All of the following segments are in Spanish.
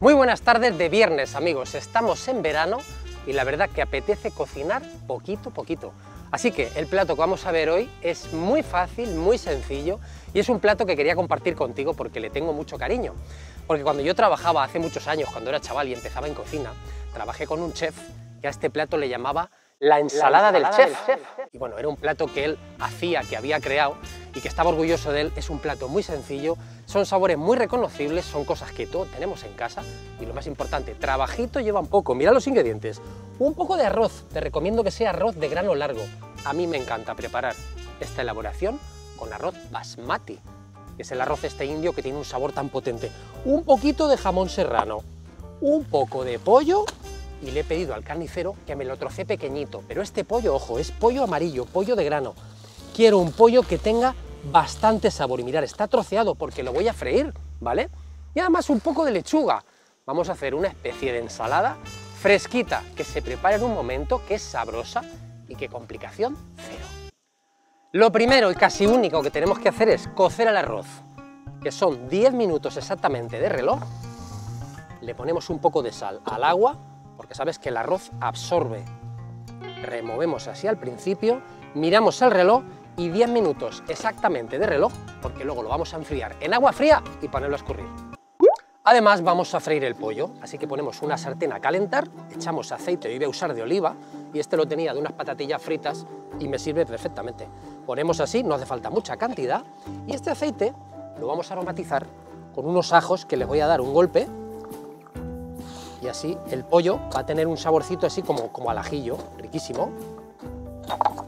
Muy buenas tardes de viernes, amigos. Estamos en verano y la verdad que apetece cocinar poquito a poquito. Así que el plato que vamos a ver hoy es muy fácil, muy sencillo y es un plato que quería compartir contigo porque le tengo mucho cariño. Porque cuando yo trabajaba hace muchos años, cuando era chaval y empezaba en cocina, trabajé con un chef que a este plato le llamaba la ensalada del chef. Y bueno, era un plato que él hacía, que había creado y que estaba orgulloso de él. Es un plato muy sencillo, son sabores muy reconocibles, son cosas que todos tenemos en casa y lo más importante, trabajito lleva un poco. Mira los ingredientes. Un poco de arroz, te recomiendo que sea arroz de grano largo. A mí me encanta preparar esta elaboración con arroz basmati, que es el arroz este indio que tiene un sabor tan potente. Un poquito de jamón serrano, un poco de pollo y le he pedido al carnicero que me lo trocee pequeñito, pero este pollo, ojo, es pollo amarillo, pollo de grano. Quiero un pollo que tenga bastante sabor y mirad, está troceado porque lo voy a freír, ¿vale? Y además un poco de lechuga. Vamos a hacer una especie de ensalada fresquita que se prepara en un momento, que es sabrosa y que complicación cero. Lo primero y casi único que tenemos que hacer es cocer el arroz, que son 10 minutos exactamente de reloj. Le ponemos un poco de sal al agua, porque sabes que el arroz absorbe. Removemos así al principio, miramos el reloj y 10 minutos exactamente de reloj, porque luego lo vamos a enfriar en agua fría y ponerlo a escurrir. Además vamos a freír el pollo, así que ponemos una sartén a calentar, echamos aceite, yo voy a usar de oliva, y este lo tenía de unas patatillas fritas y me sirve perfectamente. Ponemos así, no hace falta mucha cantidad, y este aceite lo vamos a aromatizar con unos ajos que le voy a dar un golpe, y así el pollo va a tener un saborcito así como al ajillo, riquísimo.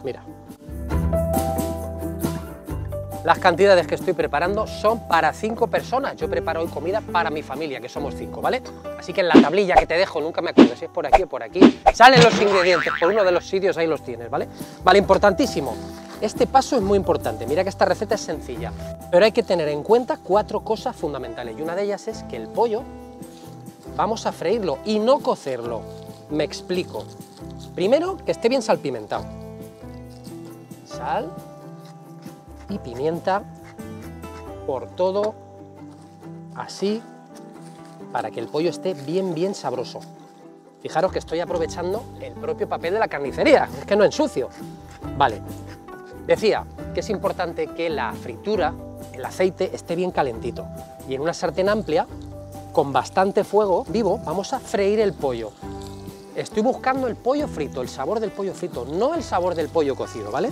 Mira. Las cantidades que estoy preparando son para 5 personas. Yo preparo hoy comida para mi familia, que somos 5, ¿vale? Así que en la tablilla que te dejo, nunca me acuerdo si es por aquí o por aquí, salen los ingredientes, por uno de los sitios ahí los tienes, ¿vale? Vale, importantísimo. Este paso es muy importante. Mira que esta receta es sencilla, pero hay que tener en cuenta 4 cosas fundamentales y una de ellas es que el pollo vamos a freírlo y no cocerlo. Me explico. Primero, que esté bien salpimentado. Sal y pimienta por todo, así, para que el pollo esté bien sabroso. Fijaros que estoy aprovechando el propio papel de la carnicería, es que no ensucio. Vale, decía que es importante que la fritura, el aceite, esté bien calentito. Y en una sartén amplia, con bastante fuego vivo, vamos a freír el pollo. Estoy buscando el pollo frito, el sabor del pollo frito, no el sabor del pollo cocido, ¿vale?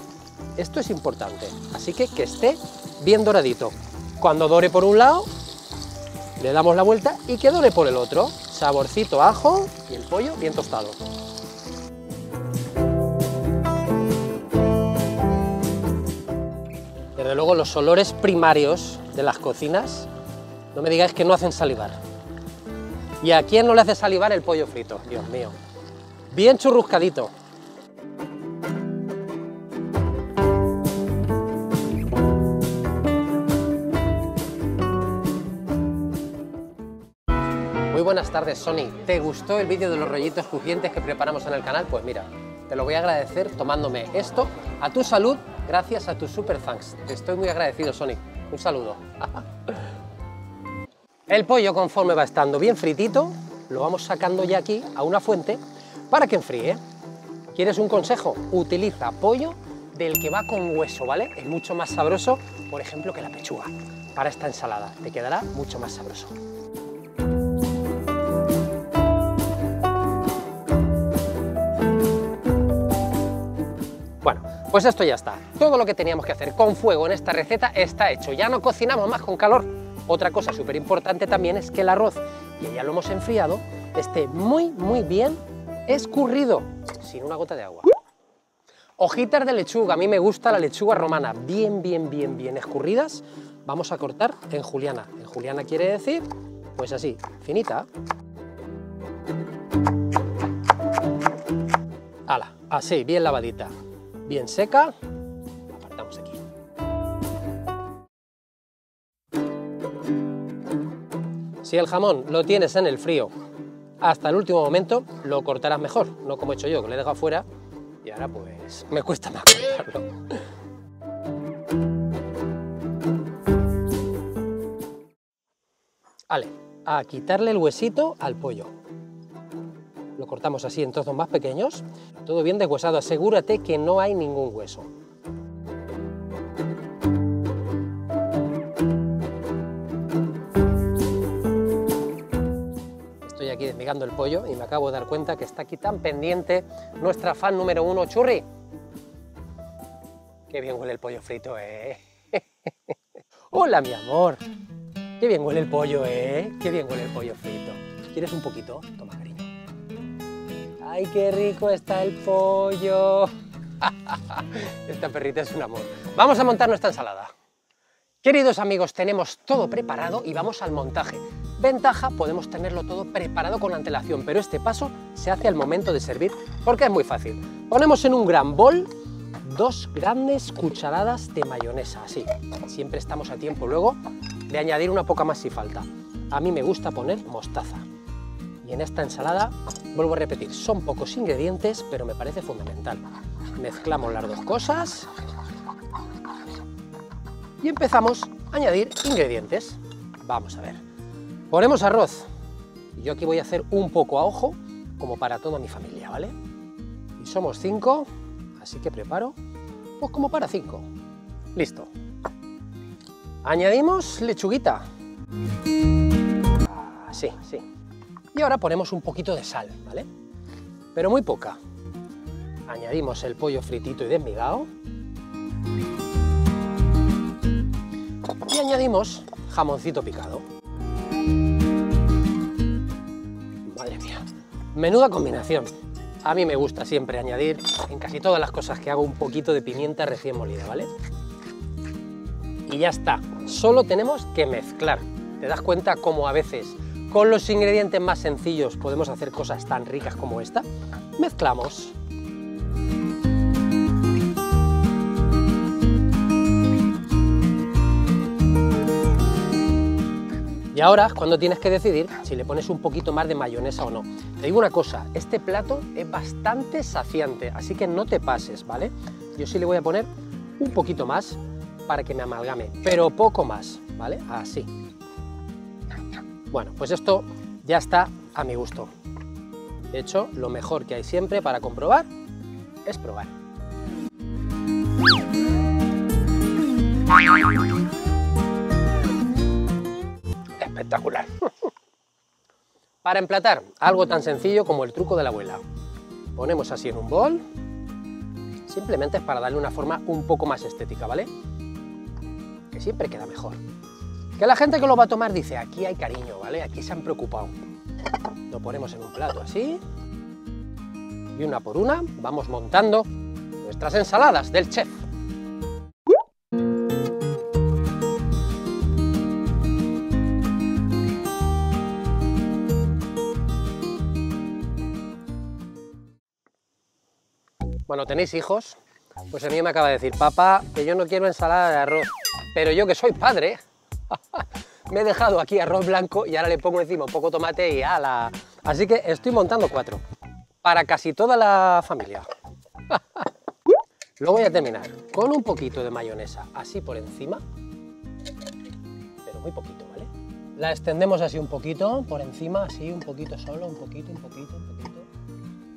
Esto es importante, así que esté bien doradito. Cuando dore por un lado, le damos la vuelta y que dore por el otro. Saborcito ajo y el pollo bien tostado. Desde luego los olores primarios de las cocinas, no me digáis que no hacen salivar. ¿Y a quién no le hace salivar el pollo frito? Dios mío. Bien churruscadito. Muy buenas tardes, Sony. ¿Te gustó el vídeo de los rollitos crujientes que preparamos en el canal? Pues mira, te lo voy a agradecer tomándome esto a tu salud gracias a tus super thanks. Te estoy muy agradecido, Sony. Un saludo. El pollo, conforme va estando bien fritito, lo vamos sacando ya aquí a una fuente para que enfríe. ¿Quieres un consejo? Utiliza pollo del que va con hueso, ¿vale? Es mucho más sabroso, por ejemplo, que la pechuga. Para esta ensalada te quedará mucho más sabroso. Bueno, pues esto ya está. Todo lo que teníamos que hacer con fuego en esta receta está hecho. Ya no cocinamos más con calor. Otra cosa súper importante también es que el arroz, que ya lo hemos enfriado, esté muy bien escurrido, sin una gota de agua. Hojitas de lechuga, a mí me gusta la lechuga romana, bien escurridas. Vamos a cortar en juliana. En juliana quiere decir, pues así, finita. Hala, así, bien lavadita. Bien seca, la apartamos aquí. Si el jamón lo tienes en el frío hasta el último momento, lo cortarás mejor, no como he hecho yo, que lo he dejado fuera y ahora pues me cuesta más cortarlo. Vale, a quitarle el huesito al pollo. Lo cortamos así en trozos más pequeños, todo bien deshuesado, asegúrate que no hay ningún hueso. Estoy aquí desmigando el pollo y me acabo de dar cuenta que está aquí tan pendiente nuestra fan número 1, Churri. Qué bien huele el pollo frito, ¿eh? Hola, mi amor. Qué bien huele el pollo, ¿eh? Qué bien huele el pollo frito. ¿Quieres un poquito? Toma, cariño. ¡Ay, qué rico está el pollo! Esta perrita es un amor. Vamos a montar nuestra ensalada. Queridos amigos, tenemos todo preparado y vamos al montaje. Ventaja, podemos tenerlo todo preparado con antelación, pero este paso se hace al momento de servir porque es muy fácil. Ponemos en un gran bol 2 grandes cucharadas de mayonesa, así. Siempre estamos a tiempo luego de añadir una poca más si falta. A mí me gusta poner mostaza. Y en esta ensalada, vuelvo a repetir, son pocos ingredientes, pero me parece fundamental. Mezclamos las dos cosas y empezamos a añadir ingredientes. Vamos a ver. Ponemos arroz. Y yo aquí voy a hacer un poco a ojo, como para toda mi familia, ¿vale? Y somos 5, así que preparo, pues como para 5. Listo. Añadimos lechuguita. Sí, sí. Y ahora ponemos un poquito de sal, ¿vale? Pero muy poca. Añadimos el pollo fritito y desmigado. Y añadimos jamoncito picado. Madre mía, menuda combinación. A mí me gusta siempre añadir en casi todas las cosas que hago un poquito de pimienta recién molida, ¿vale? Y ya está, solo tenemos que mezclar. ¿Te das cuenta cómo a veces con los ingredientes más sencillos podemos hacer cosas tan ricas como esta? Mezclamos. Y ahora es cuando tienes que decidir si le pones un poquito más de mayonesa o no. Te digo una cosa, este plato es bastante saciante, así que no te pases, ¿vale? Yo sí le voy a poner un poquito más para que me amalgame, pero poco más, ¿vale? Así. Bueno, pues esto ya está a mi gusto. De hecho, lo mejor que hay siempre para comprobar es probar. Espectacular. Para emplatar, algo tan sencillo como el truco de la abuela. Ponemos así en un bol, simplemente es para darle una forma un poco más estética, ¿vale? Que siempre queda mejor. Que la gente que lo va a tomar dice, aquí hay cariño, ¿vale? Aquí se han preocupado. Lo ponemos en un plato así, y una por una vamos montando nuestras ensaladas del chef. Bueno, ¿tenéis hijos? Pues el mío me acaba de decir, papá, que yo no quiero ensalada de arroz, pero yo que soy padre, me he dejado aquí arroz blanco y ahora le pongo encima un poco de tomate y ala. Así que estoy montando 4, para casi toda la familia. Lo voy a terminar con un poquito de mayonesa, así por encima, pero muy poquito, ¿vale? La extendemos así un poquito, por encima, así, un poquito solo, un poquito, un poquito, un poquito.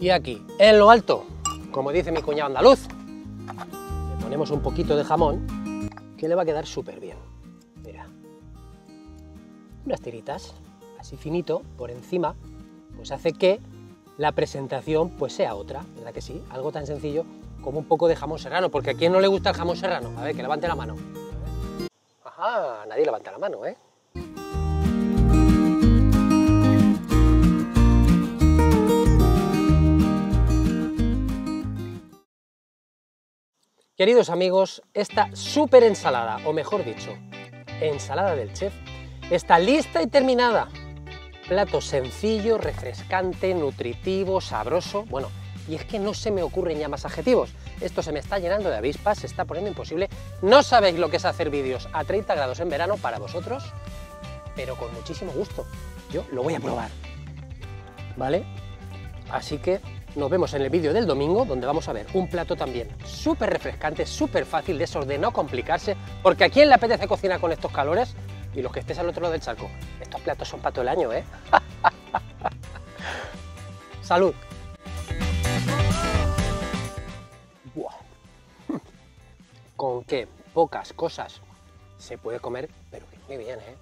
Y aquí, en lo alto, como dice mi cuñado andaluz, le ponemos un poquito de jamón, que le va a quedar súper bien. Mira, unas tiritas, así finito, por encima, pues hace que la presentación pues sea otra, ¿verdad que sí? Algo tan sencillo como un poco de jamón serrano, porque ¿a quién no le gusta el jamón serrano? A ver, que levante la mano. Ajá, nadie levanta la mano, ¿eh? Queridos amigos, esta súper ensalada, o mejor dicho, ensalada del chef, está lista y terminada. Plato sencillo, refrescante, nutritivo, sabroso. Bueno, y es que no se me ocurren ya más adjetivos. Esto se me está llenando de avispas, se está poniendo imposible. No sabéis lo que es hacer vídeos a 30 grados en verano para vosotros, pero con muchísimo gusto. Yo lo voy a probar, ¿vale? Así que nos vemos en el vídeo del domingo, donde vamos a ver un plato también súper refrescante, súper fácil, de esos de no complicarse, porque ¿a quién le apetece cocinar con estos calores? Y los que estéis al otro lado del charco, estos platos son para todo el año, ¿eh? ¡Salud! ¡Buah! Con qué pocas cosas se puede comer, pero que muy bien, ¿eh?